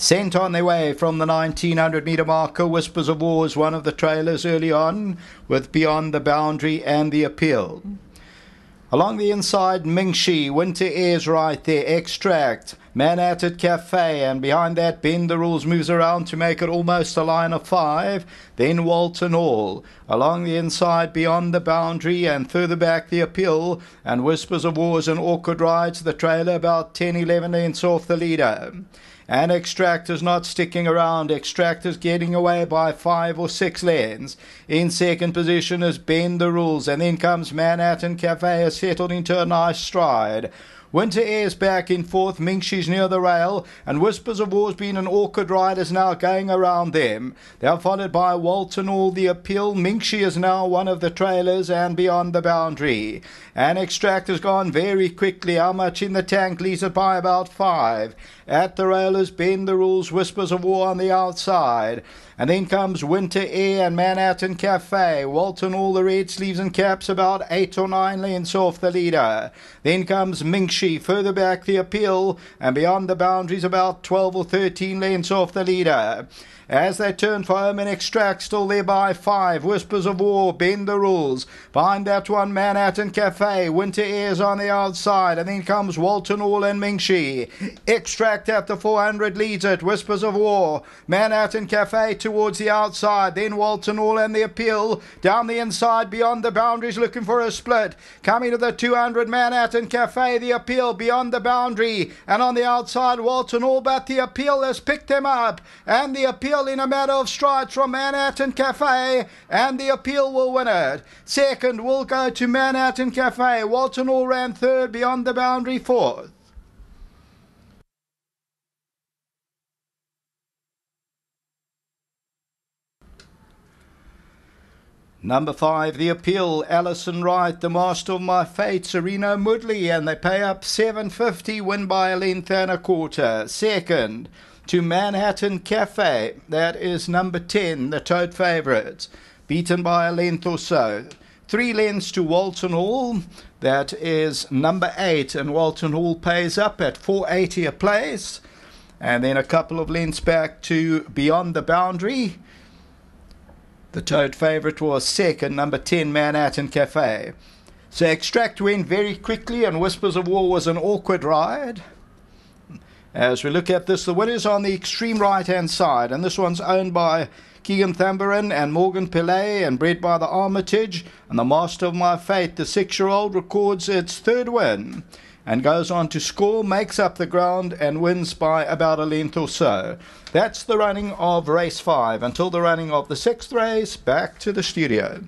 Sent on their way from the 1900 metre marker. Whispers of War is one of the trailers early on, with Beyond the Boundary and The Appeal. Along the inside, Mingshi, Winter Air's right there, Extract, Man at It Cafe, and behind that, Bend the Rules moves around to make it almost a line of 5. Then Walton All. Along the inside, Beyond the Boundary, and further back, The Appeal, and Whispers of War is an awkward ride to the trailer, about 10-11 lengths off the leader. And Extract is not sticking around. Extract is getting away by 5 or 6 lengths. In second position is Bend the Rules, and then comes Manhattan Cafe, has settled into a nice stride. Winter Air's back in fourth, Mingshi's near the rail, and Whispers of War's been an awkward ride, is now going around them. They're followed by Walton All, The Appeal. Mingshi is now one of the trailers, and Beyond the Boundary. And Extract has gone very quickly. How much in the tank? Leads it by about 5. At the railers, Bend the Rules, Whispers of War on the outside. And then comes Winter Air and Manhattan Cafe. Walton All, the red sleeves and caps, about 8 or 9 lengths off the leader. Then comes Mingshi, further back The Appeal, and Beyond the Boundaries about 12 or 13 lengths off the leader. As they turn for home, and Extract still there by 5. Whispers of War, Bend the Rules. Behind that one, Manhattan Cafe. Winter Air's on the outside. And then comes Walton All and Mingshi. Extract at the 400 leads it. Whispers of War. Manhattan Cafe towards the outside. Then Walton All and The Appeal. Down the inside, Beyond the Boundaries, looking for a split. Coming to the 200, Manhattan Cafe. The Appeal, Beyond the Boundary. And on the outside, Walton All, but The Appeal has picked them up. And The Appeal in a matter of strides from Manhattan Cafe, and The Appeal will win it. Second will go to Manhattan Cafe. Walton All ran third, Beyond the Boundary fourth. Number 5, The Appeal, Alison Wright, The Master of My Fate, Serena Mudley, and they pay up $7.50, win by a length and a quarter. Second to Manhattan Cafe, that is number 10, the tote favourites, beaten by a length or so. 3 lengths to Walton All, that is number 8, and Walton All pays up at $4.80 a place. And then a couple of lengths back to Beyond the Boundary. The tote favourite was second, number 10, Manhattan Cafe. So Extract went very quickly, and Whispers of War was an awkward ride. As we look at this, the winner's on the extreme right-hand side, and this one's owned by Keegan Thumberin and Morgan Pillay and bred by the Armitage. And the Master of My Fate, the 6-year-old, records its 3rd win and goes on to score, makes up the ground, and wins by about a length or so. That's the running of race 5. Until the running of the 6th race, back to the studio.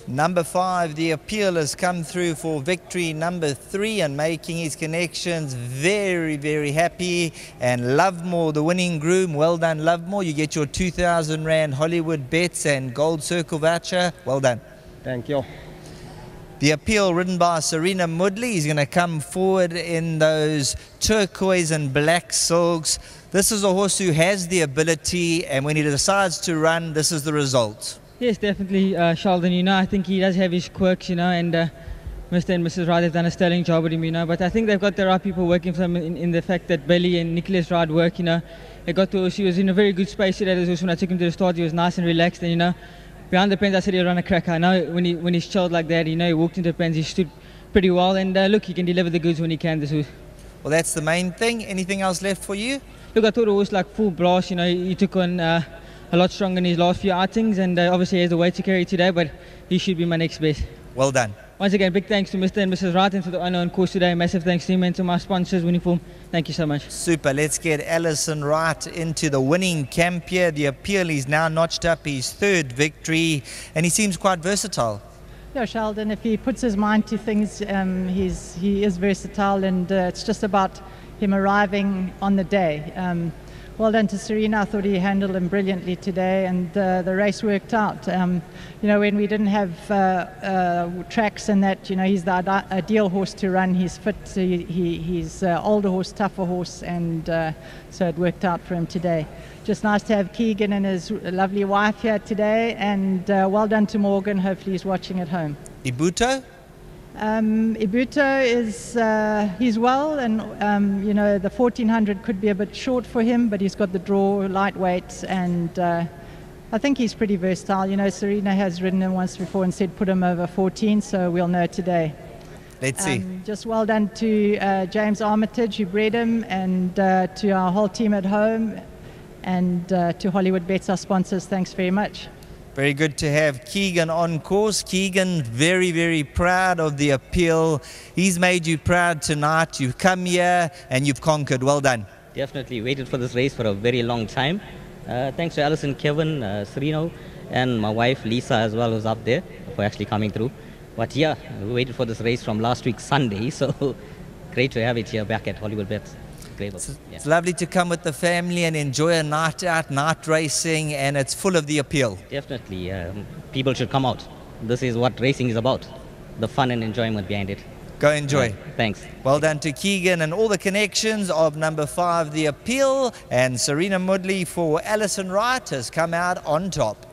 Number 5, The Appeal, has come through for victory number 3 and making his connections very, very happy. And Lovemore, the winning groom, well done Lovemore. You get your 2,000 Rand Hollywoodbets and Gold Circle voucher. Well done. Thank you. The Appeal, ridden by Serena Mudley, is going to come forward in those turquoise and black silks. This is a horse who has the ability, and when he decides to run, this is the result. Yes, definitely, Sheldon, you know, I think he does have his quirks, you know, and Mr. and Mrs. Wright have done a sterling job with him, you know, but I think they've got the right people working for him in the fact that Billy and Nicholas Wright work, you know. They got to, she was in a very good space today. When I took him to the start, he was nice and relaxed, and, you know, behind the pens, I said he'd run a cracker. I know when he's chilled like that, you know, he walked into the pens, he stood pretty well, and look, he can deliver the goods when he can, this horse. Well, that's the main thing. Anything else left for you? Look, I thought it was like full blast, you know, he took on a lot stronger in his last few outings, and obviously he has the weight to carry today, but he should be my next best. Well done. Once again, big thanks to Mr. and Mrs. Wright and to the owner on course today. Massive thanks to him and to my sponsors, Uniform. Thank you so much. Super. Let's get Alison Wright into the winning camp here. The Appeal, he's now notched up his 3rd victory, and he seems quite versatile. Yeah, Sheldon, if he puts his mind to things, he is versatile, and it's just about him arriving on the day. well done to Serena. I thought he handled him brilliantly today, and the race worked out. You know, when we didn't have tracks and that, you know, he's the ideal horse to run. He's fit, he's older horse, tougher horse, and so it worked out for him today. Just nice to have Keegan and his lovely wife here today, and well done to Morgan. Hopefully he's watching at home. Ibuto? Ibuto is, he's well, and you know, the 1400 could be a bit short for him, but he's got the draw, lightweight, and I think he's pretty versatile. You know, Serena has ridden him once before and said put him over 14, so we'll know today. Let's see. Just well done to James Armitage, who bred him, and to our whole team at home, and to Hollywoodbets, our sponsors. Thanks very much. Very good to have Keegan on course. Keegan, very, very proud of the appeal. He's made you proud tonight. You've come here and you've conquered. Well done. Definitely waited for this race for a very long time. Thanks to Alison, Kevin, Sereno, and my wife Lisa as well, who's up there, for actually coming through. But yeah, we waited for this race from last week Sunday, so great to have it here back at Hollywoodbets. It's lovely to come with the family and enjoy a night out, night racing, and it's full of the appeal. Definitely. People should come out. This is what racing is about, the fun and enjoyment behind it. Go enjoy. Thanks. Well done to Keegan and all the connections of number 5, The Appeal, and Serena Mudley for Alison Wright has come out on top.